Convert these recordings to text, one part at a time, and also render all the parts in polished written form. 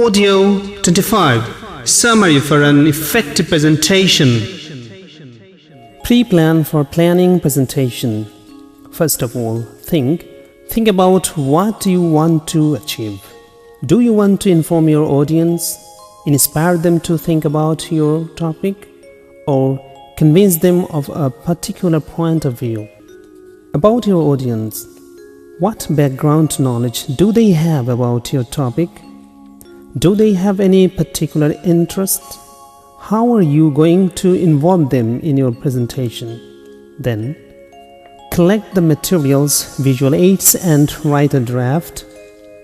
Audio 25. Summary for an effective presentation. Pre-plan for planning presentation. First of all, think about what you want to achieve. Do you want to inform your audience, inspire them to think about your topic, or convince them of a particular point of view? About your audience, what background knowledge do they have about your topic? Do they have any particular interest? How are you going to involve them in your presentation? Then, collect the materials, visual aids, and write a draft.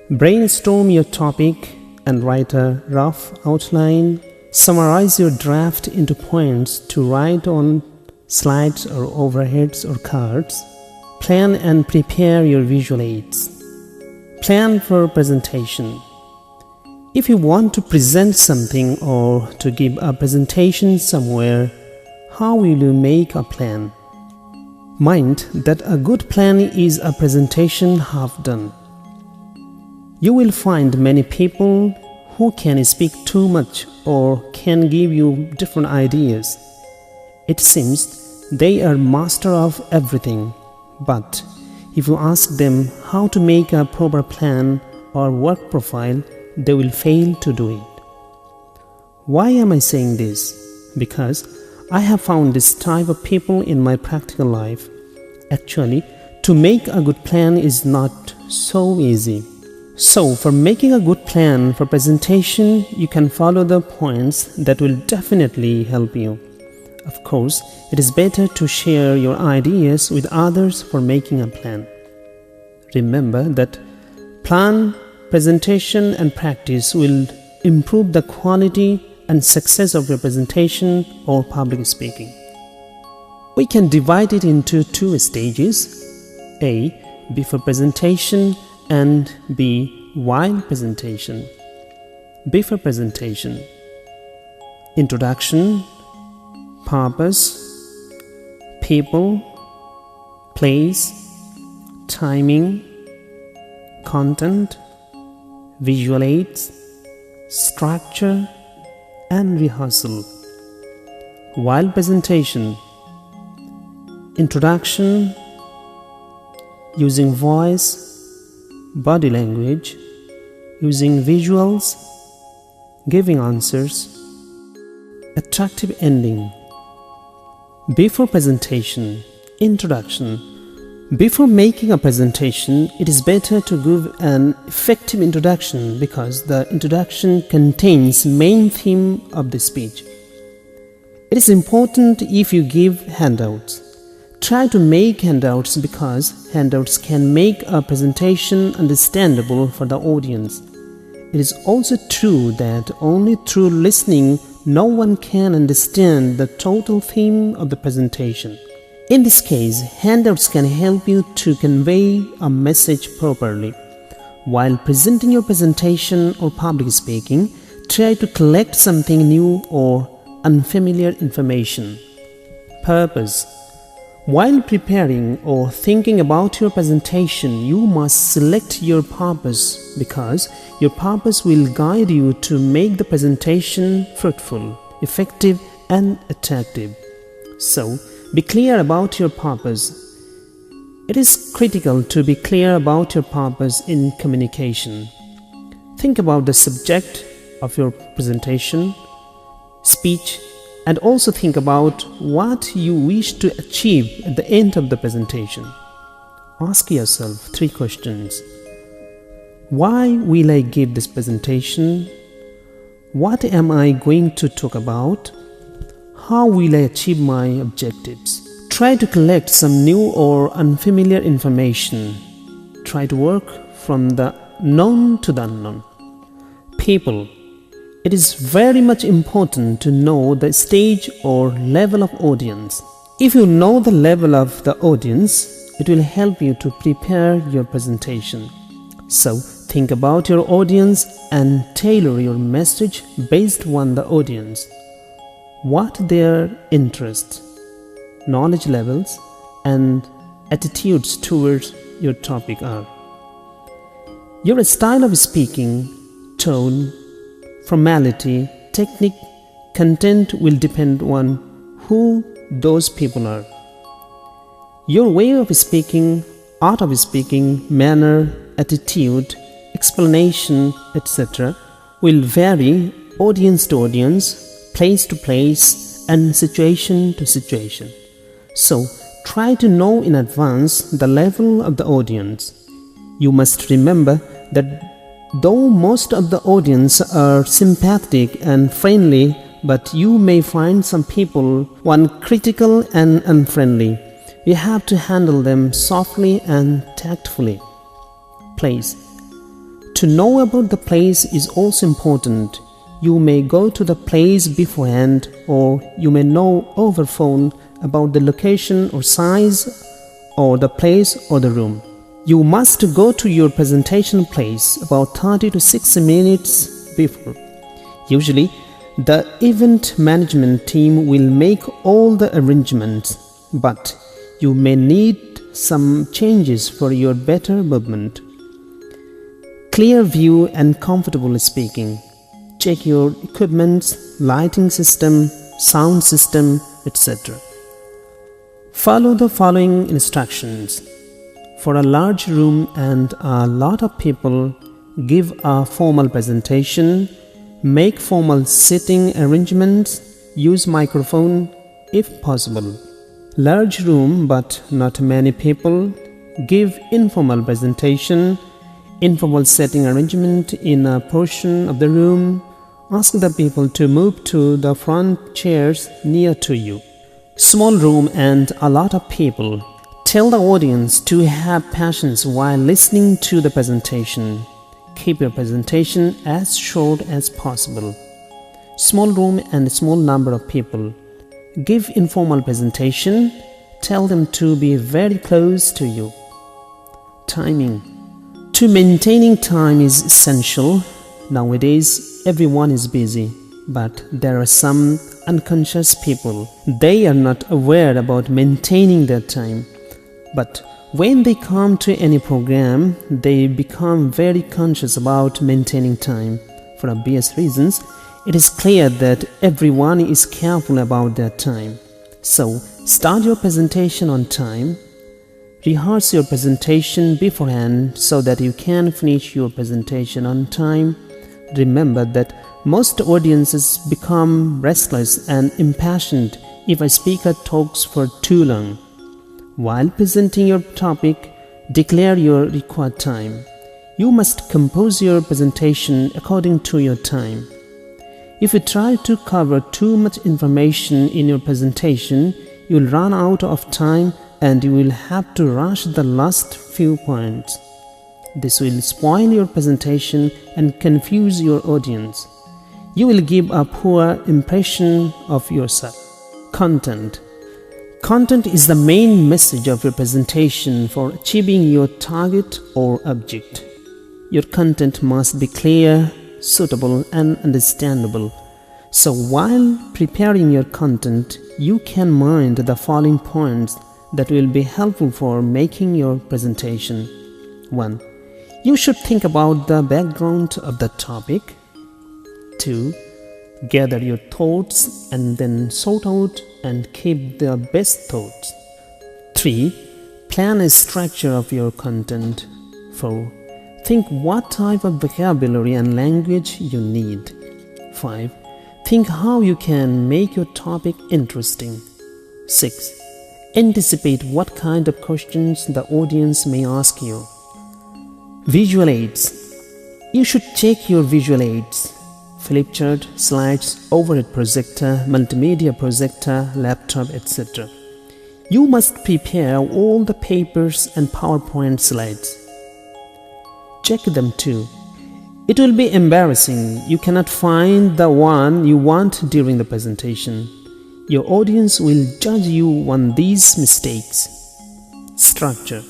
Brainstorm your topic and write a rough outline. Summarize your draft into points to write on slides or overheads or cards. Plan and prepare your visual aids. Plan for presentation. If you want to present something or to give a presentation somewhere, how will you make a plan? Mind that a good plan is a presentation half done. You will find many people who can speak too much or can give you different ideas. It seems they are master of everything, but if you ask them how to make a proper plan or work profile, they will fail to do it. Why am I saying this? Because I have found this type of people in my practical life. Actually, to make a good plan is not so easy. So, for making a good plan for presentation, you can follow the points that will definitely help you. Of course, it is better to share your ideas with others for making a plan. Remember that plan, presentation and practice will improve the quality and success of your presentation or public speaking. We can divide it into two stages: A. Before presentation, and B. While presentation. Before presentation: introduction, purpose, people, place, timing, content, visual aids, structure, and rehearsal. While presentation: introduction, using voice, body language, using visuals, giving answers, attractive ending. Before presentation: introduction. Before making a presentation, it is better to give an effective introduction because the introduction contains main theme of the speech. It is important if you give handouts. Try to make handouts because handouts can make a presentation understandable for the audience. It is also true that only through listening no one can understand the total theme of the presentation. In this case, handouts can help you to convey a message properly. While presenting your presentation or public speaking, try to collect something new or unfamiliar information. Purpose. While preparing or thinking about your presentation, you must select your purpose because your purpose will guide you to make the presentation fruitful, effective, and attractive. So, be clear about your purpose. It is critical to be clear about your purpose in communication. Think about the subject of your presentation, speech, and also think about what you wish to achieve at the end of the presentation. Ask yourself 3 questions. Why will I give this presentation? What am I going to talk about? How will I achieve my objectives? Try to collect some new or unfamiliar information. Try to work from the known to the unknown. People. It is very much important to know the stage or level of audience. If you know the level of the audience, it will help you to prepare your presentation. So, think about your audience and tailor your message based on the audience. What their interests, knowledge levels, and attitudes towards your topic are. Your style of speaking, tone, formality, technique, content will depend on who those people are. Your way of speaking, art of speaking, manner, attitude, explanation, etc. will vary audience to audience, place to place, and situation to situation. So, try to know in advance the level of the audience. You must remember that though most of the audience are sympathetic and friendly, but you may find some people critical and unfriendly. You have to handle them softly and tactfully. Place. To know about the place is also important. You may go to the place beforehand, or you may know over phone about the location or size or the place or the room. You must go to your presentation place about 30 to 60 minutes before. Usually, the event management team will make all the arrangements, but you may need some changes for your better movement. Clear view and comfortable speaking. Check your equipment, lighting system, sound system, etc. Follow the following instructions. For a large room and a lot of people, give a formal presentation, make formal sitting arrangements, use microphone if possible. Large room but not many people, give informal presentation, informal setting arrangement in a portion of the room, ask the people to move to the front chairs near to you. Small room and a lot of people, tell the audience to have patience while listening to the presentation. Keep your presentation as short as possible. Small room and a small number of people. Give informal presentation. Tell them to be very close to you. Timing. To maintaining time is essential. Nowadays, everyone is busy, but there are some unconscious people. They are not aware about maintaining their time. But when they come to any program, they become very conscious about maintaining time. For obvious reasons, it is clear that everyone is careful about their time. So, start your presentation on time. Rehearse your presentation beforehand so that you can finish your presentation on time. Remember that most audiences become restless and impatient if a speaker talks for too long. While presenting your topic, declare your required time. You must compose your presentation according to your time. If you try to cover too much information in your presentation, you will run out of time and you will have to rush the last few points. This will spoil your presentation and confuse your audience. You will give a poor impression of yourself. Content. Content is the main message of your presentation for achieving your target or object. Your content must be clear, suitable, and understandable. So while preparing your content, you can mind the following points that will be helpful for making your presentation. 1. You should think about the background of the topic. 2. Gather your thoughts and then sort out and keep the best thoughts. 3. Plan a structure of your content. 4. Think what type of vocabulary and language you need. 5. Think how you can make your topic interesting. 6. Anticipate what kind of questions the audience may ask you. Visual aids. You should check your visual aids. Flip chart, slides, overhead projector, multimedia projector, laptop, etc. You must prepare all the papers and PowerPoint slides. Check them too. It will be embarrassing. You cannot find the one you want during the presentation. Your audience will judge you on these mistakes. Structure.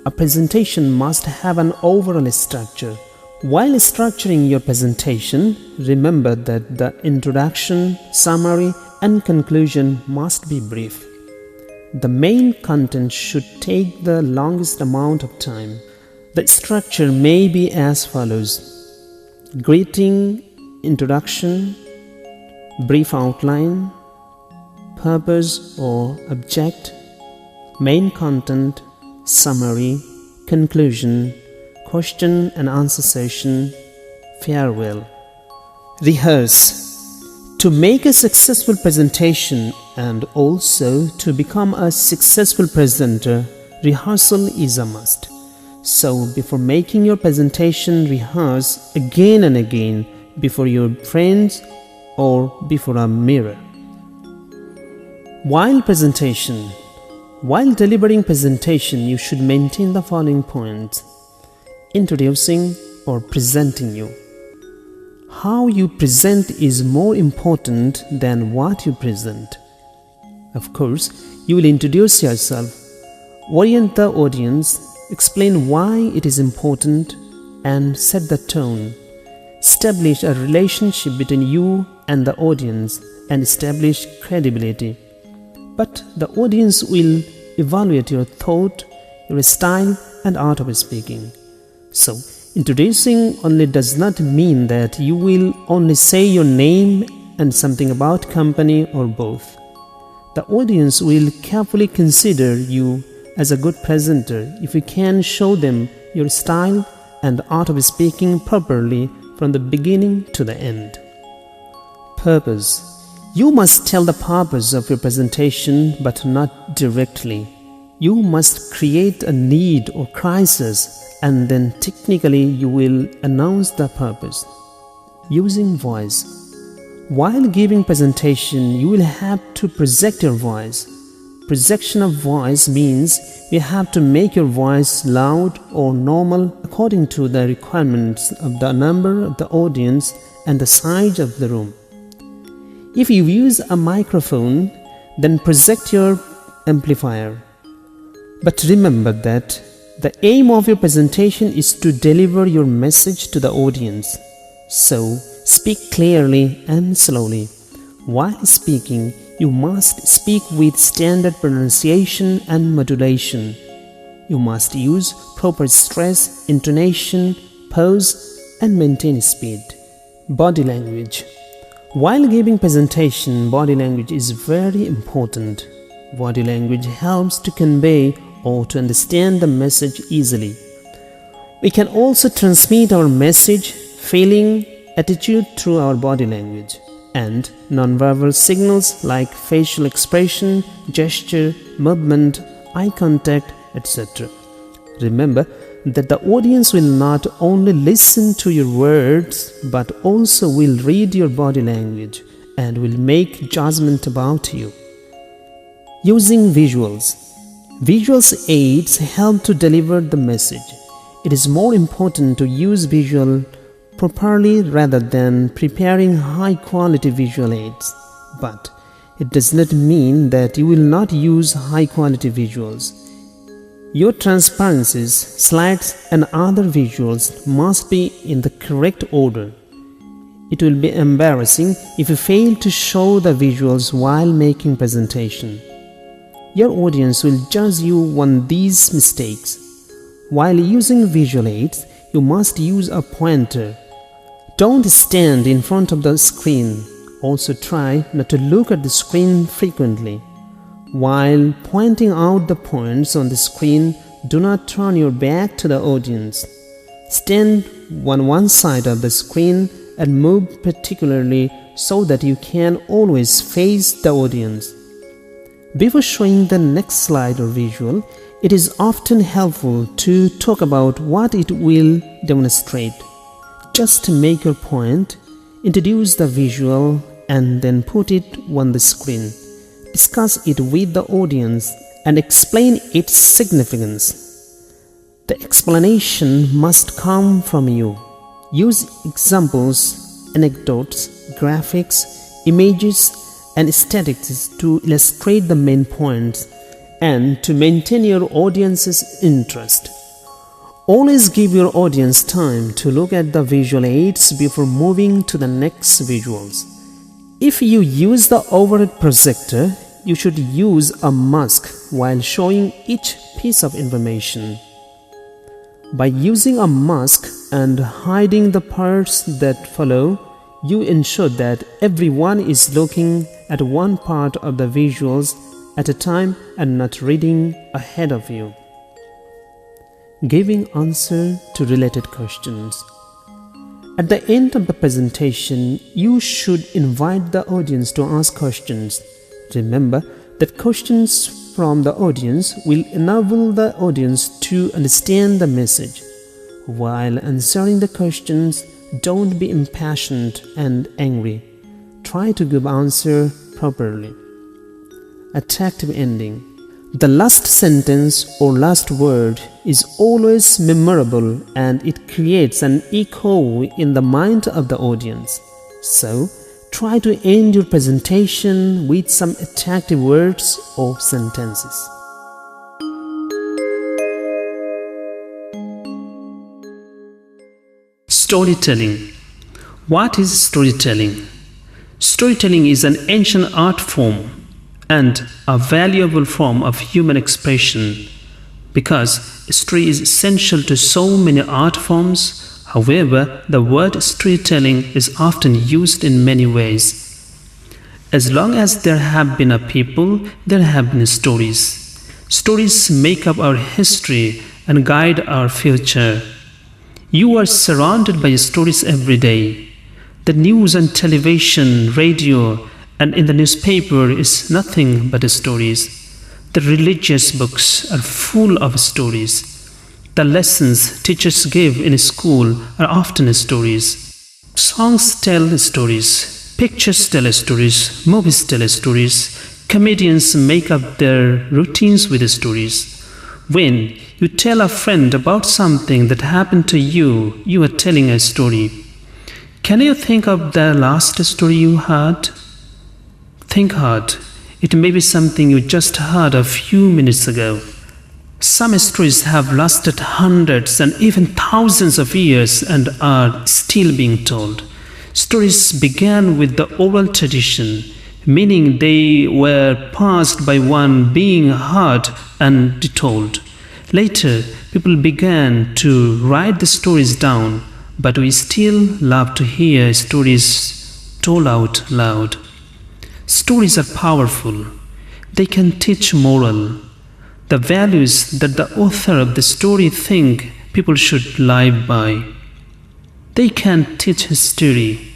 A presentation must have an overall structure. While structuring your presentation, remember that the introduction, summary, and conclusion must be brief. The main content should take the longest amount of time. The structure may be as follows: greeting, introduction, brief outline, purpose or object, main content, summary, conclusion, question and answer session, farewell. Rehearse. To make a successful presentation and also to become a successful presenter, rehearsal is a must. So before making your presentation, rehearse again and again before your friends or before a mirror. While delivering presentation, you should maintain the following points: introducing or presenting you. How you present is more important than what you present. Of course, you will introduce yourself, orient the audience, explain why it is important, and set the tone. Establish a relationship between you and the audience and establish credibility. But the audience will evaluate your thought, your style, and art of speaking. So, introducing only does not mean that you will only say your name and something about company or both. The audience will carefully consider you as a good presenter if you can show them your style and art of speaking properly from the beginning to the end. Purpose. You must tell the purpose of your presentation, but not directly. You must create a need or crisis, and then technically you will announce the purpose. Using voice. While giving presentation, you will have to project your voice. Projection of voice means you have to make your voice loud or normal according to the requirements of the number of the audience and the size of the room. If you use a microphone, then project your amplifier. But remember that the aim of your presentation is to deliver your message to the audience. So, speak clearly and slowly. While speaking, you must speak with standard pronunciation and modulation. You must use proper stress, intonation, pause, and maintain speed. Body language. While giving presentation, body language is very important. Body language helps to convey or to understand the message easily. We can also transmit our message, feeling, attitude through our body language and nonverbal signals like facial expression, gesture, movement, eye contact, etc. Remember that the audience will not only listen to your words but also will read your body language and will make judgment about you. Using visuals. Visuals aids help to deliver the message. It is more important to use visual properly rather than preparing high-quality visual aids. But it does not mean that you will not use high-quality visuals. Your transparencies, slides, and other visuals must be in the correct order. It will be embarrassing if you fail to show the visuals while making presentation. Your audience will judge you on these mistakes. While using visual aids, you must use a pointer. Don't stand in front of the screen. Also try not to look at the screen frequently. While pointing out the points on the screen, do not turn your back to the audience. Stand on one side of the screen and move particularly so that you can always face the audience. Before showing the next slide or visual, it is often helpful to talk about what it will demonstrate. Just to make your point, introduce the visual and then put it on the screen. Discuss it with the audience and explain its significance. The explanation must come from you. Use examples, anecdotes, graphics, images, and statistics to illustrate the main points and to maintain your audience's interest. Always give your audience time to look at the visual aids before moving to the next visuals. If you use the overhead projector, you should use a mask while showing each piece of information. By using a mask and hiding the parts that follow, You ensure that everyone is looking at one part of the visuals at a time and not reading ahead of you. Giving answer to related questions. At the end of the presentation, you should invite the audience to ask questions. Remember that questions from the audience will enable the audience to understand the message. While answering the questions, don't be impatient and angry. Try to give answer properly. Attractive ending. The last sentence or last word is always memorable and it creates an echo in the mind of the audience. So, try to end your presentation with some attractive words or sentences. Storytelling. What is storytelling? Storytelling is an ancient art form and a valuable form of human expression because story is essential to so many art forms. However, the word storytelling is often used in many ways. As long as there have been a people, there have been stories. Stories make up our history and guide our future. You are surrounded by stories every day. The news on television, radio, and in the newspaper is nothing but stories. The religious books are full of stories. The lessons teachers give in school are often stories. Songs tell stories, pictures tell stories, movies tell stories, comedians make up their routines with stories. When you tell a friend about something that happened to you, you are telling a story. Can you think of the last story you heard? Think hard. It may be something you just heard a few minutes ago. Some stories have lasted hundreds and even thousands of years and are still being told. Stories began with the oral tradition, meaning they were passed by one being heard and told. Later, people began to write the stories down, but we still love to hear stories told out loud. Stories are powerful. They can teach moral, the values that the author of the story think people should live by. They can teach history.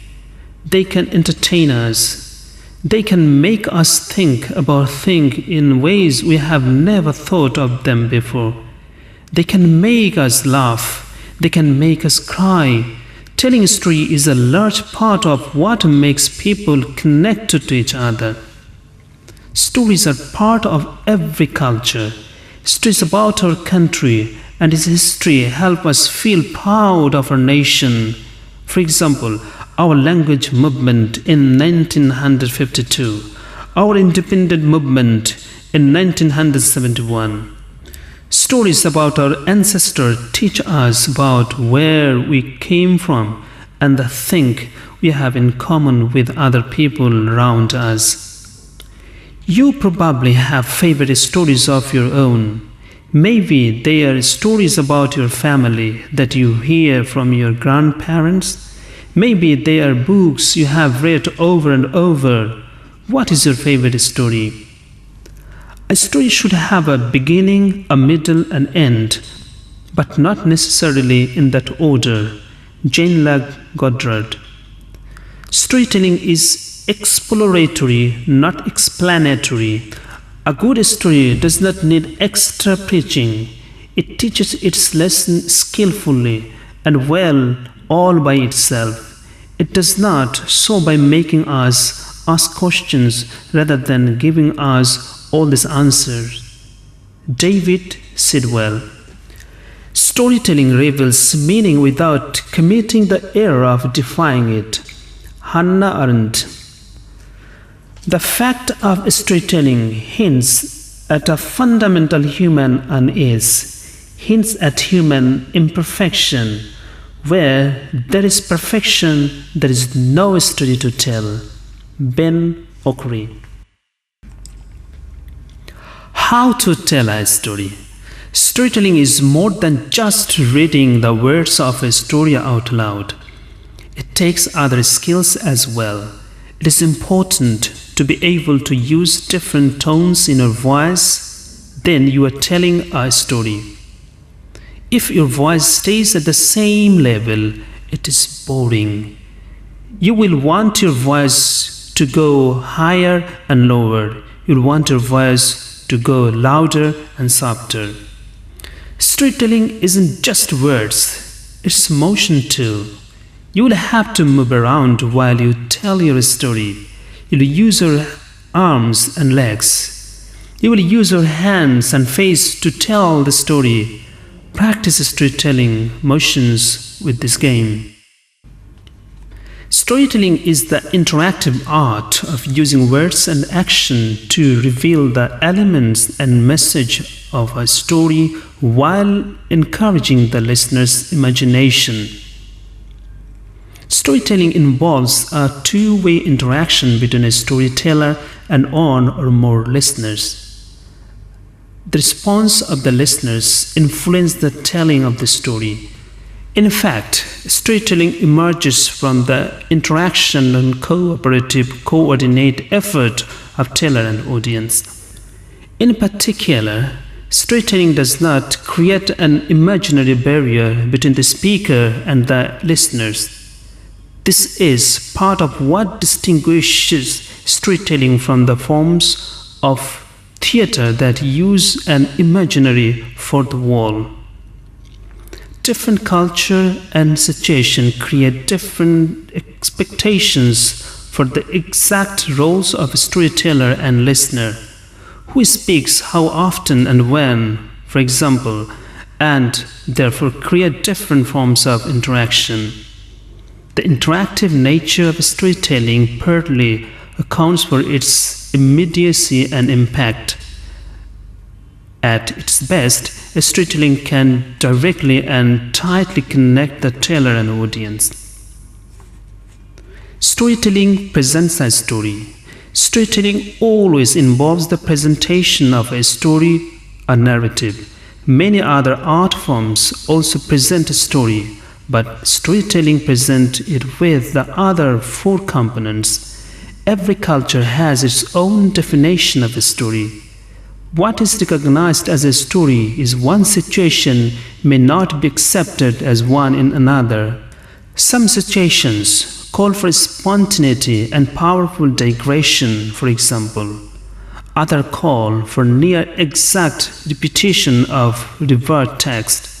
They can entertain us. They can make us think about things in ways we have never thought of them before. They can make us laugh. They can make us cry. Telling a story is a large part of what makes people connected to each other. Stories are part of every culture. Stories about our country and its history help us feel proud of our nation. For example, our language movement in 1952, our independent movement in 1971. Stories about our ancestors teach us about where we came from and the things we have in common with other people around us. You probably have favorite stories of your own. Maybe they are stories about your family that you hear from your grandparents. Maybe they are books you have read over and over. What is your favorite story? A story should have a beginning, a middle, and end, but not necessarily in that order. Jane Goddard. Storytelling is exploratory, not explanatory. A good story does not need extra preaching. It teaches its lesson skillfully and well all by itself. It does not so by making us ask questions rather than giving us all these answers. David Sidwell. Storytelling reveals meaning without committing the error of defying it. Hannah Arendt. The fact of storytelling hints at a fundamental human unease, hints at human imperfection. Where there is perfection, there is no story to tell. Ben Okri. How to tell a story. Storytelling is more than just reading the words of a story out loud. It takes other skills as well. It is important to be able to use different tones in your voice. Then you are telling a story. If your voice stays at the same level, it is boring. You will want your voice to go higher and lower. You'll want your voice to go louder and softer. Storytelling isn't just words, it's motion too. You will have to move around while you tell your story. You'll use your arms and legs. You will use your hands and face to tell the story. Practice storytelling motions with this game. Storytelling is the interactive art of using words and action to reveal the elements and message of a story while encouraging the listener's imagination. Storytelling involves a two-way interaction between a storyteller and one or more listeners. The response of the listeners influences the telling of the story. In fact, storytelling emerges from the interaction and coordinate effort of teller and audience. In particular, storytelling does not create an imaginary barrier between the speaker and the listeners. This is part of what distinguishes storytelling from the forms of theater that use an imaginary fourth wall. Different culture and situation create different expectations for the exact roles of storyteller and listener. Who speaks how often and when, for example, and therefore create different forms of interaction. The interactive nature of storytelling partly accounts for its immediacy and impact. At its best, storytelling can directly and tightly connect the teller and audience. Storytelling presents a story. Storytelling always involves the presentation of a story, a narrative. Many other art forms also present a story, but storytelling presents it with the other four components. Every culture has its own definition of a story. What is recognized as a story is one situation may not be accepted as one in another. Some situations call for spontaneity and powerful digression, for example. Others call for near exact repetition of revert text.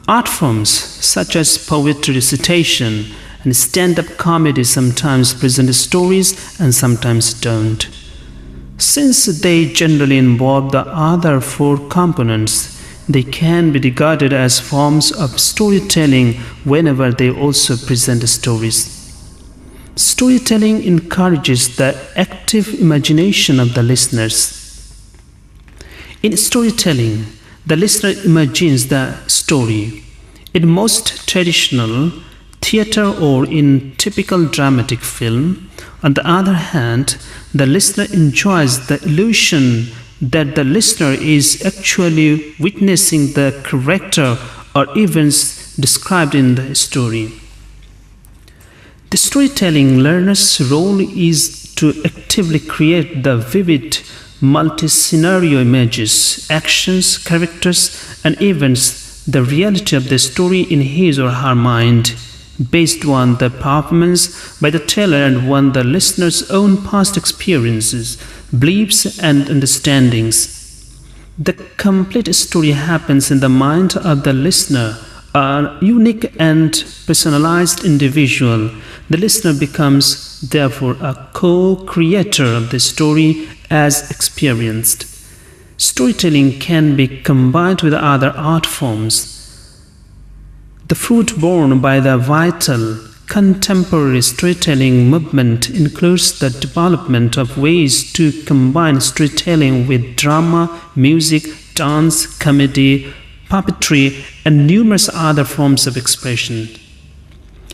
Art forms such as poetry recitation and stand-up comedy sometimes present stories and sometimes don't. Since they generally involve the other four components, they can be regarded as forms of storytelling whenever they also present stories. Storytelling encourages the active imagination of the listeners. In storytelling, the listener imagines the story. In most traditional theater or in typical dramatic film, on the other hand, the listener enjoys the illusion that the listener is actually witnessing the character or events described in the story. The storytelling learner's role is to actively create the vivid multi-scenario images, actions, characters, and events, the reality of the story in his or her mind, based on the performance by the teller and on the listener's own past experiences, beliefs, and understandings. The complete story happens in the mind of the listener, a unique and personalized individual. The listener becomes, therefore, a co-creator of the story as experienced. Storytelling can be combined with other art forms. The fruit borne by the vital, contemporary storytelling movement includes the development of ways to combine storytelling with drama, music, dance, comedy, puppetry, and numerous other forms of expression.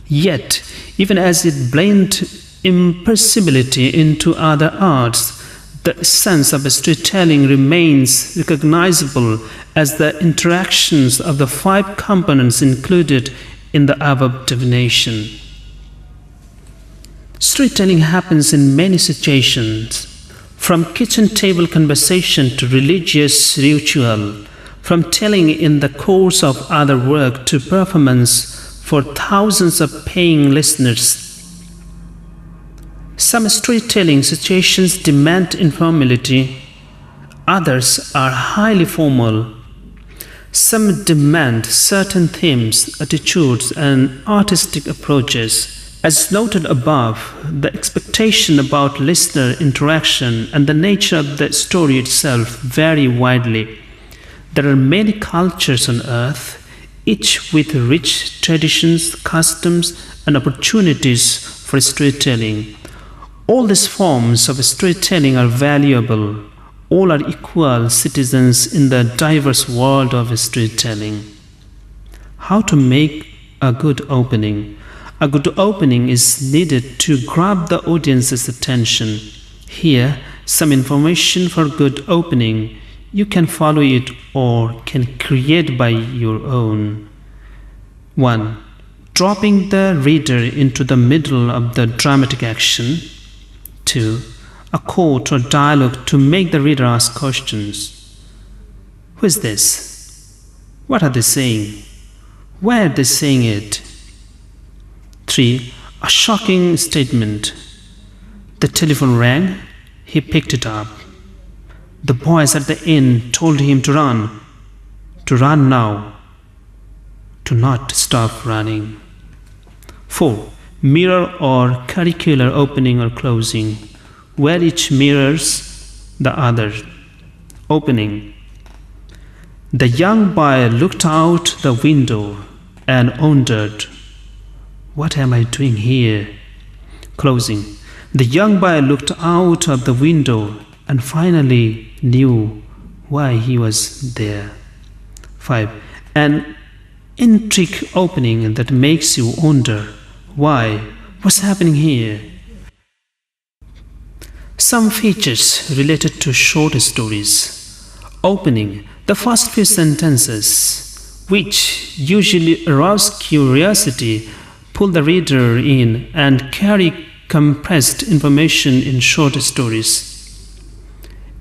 Yet, even as it blends imperceptibly into other arts, the essence of storytelling remains recognizable as the interactions of the five components included in the above definition. Storytelling happens in many situations, from kitchen table conversation to religious ritual, from telling in the course of other work to performance for thousands of paying listeners. Some storytelling situations demand informality, others are highly formal. Some demand certain themes, attitudes, and artistic approaches. As noted above, the expectation about listener interaction and the nature of the story itself vary widely. There are many cultures on earth, each with rich traditions, customs, and opportunities for storytelling. All these forms of storytelling are valuable. All are equal citizens in the diverse world of storytelling. How to make a good opening? A good opening is needed to grab the audience's attention. Here, some information for good opening. You can follow it or can create by your own. 1. Dropping the reader into the middle of the dramatic action. 2. A quote or dialogue to make the reader ask questions. Who is this? What are they saying? Why are they saying it? 3. A shocking statement. The telephone rang. He picked it up. The boys at the inn told him to run. To run now. To not stop running. 4. Mirror or curricular opening or closing, where each mirrors the other. Opening. The young boy looked out the window and wondered, "What am I doing here?" Closing. The young boy looked out of the window and finally knew why he was there. 5. An intrigue opening that makes you wonder, why? What's happening here? Some features related to short stories. Opening. The first few sentences, which usually arouse curiosity, pull the reader in and carry compressed information in short stories.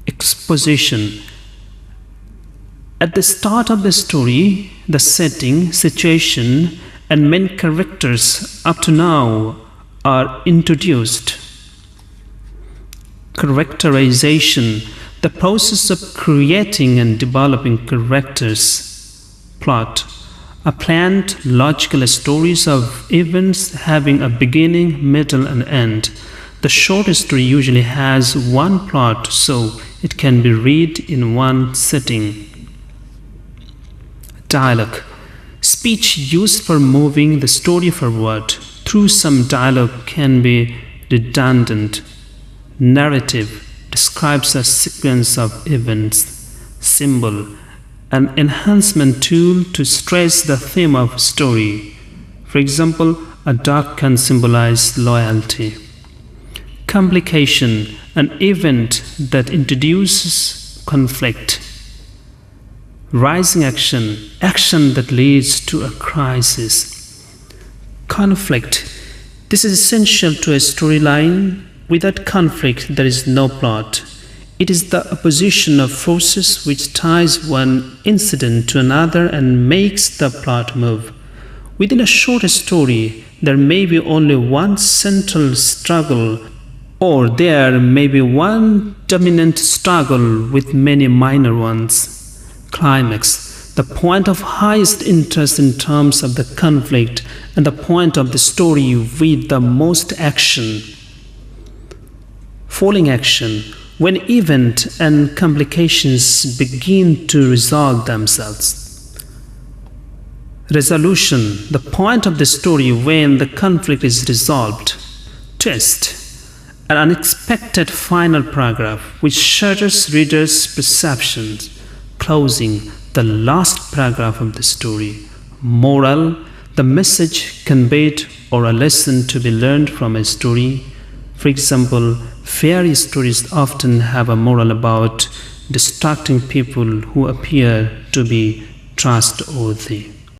Exposition. At the start of the story, the setting, situation, and main characters up to now are introduced. Characterization. The process of creating and developing characters. Plot. A planned, logical stories of events having a beginning, middle, and end. The short story usually has one plot, so it can be read in one sitting. Dialogue. Speech used for moving the story forward through some dialogue can be redundant. Narrative describes a sequence of events. Symbol. An enhancement tool to stress the theme of story. For example, a dog can symbolize loyalty. Complication. An event that introduces conflict. Rising action. Action that leads to a crisis. Conflict. This is essential to a storyline. Without conflict, there is no plot. It is the opposition of forces which ties one incident to another and makes the plot move. Within a short story, there may be only one central struggle, or there may be one dominant struggle with many minor ones. Climax. The point of highest interest in terms of the conflict and the point of the story with the most action. Falling action. When event and complications begin to resolve themselves. Resolution. The point of the story when the conflict is resolved. Twist. An unexpected final paragraph which shatters readers' perceptions. Closing. The last paragraph of the story. Moral. The message conveyed or a lesson to be learned from a story. For example, fairy stories often have a moral about distracting people who appear to be trustworthy.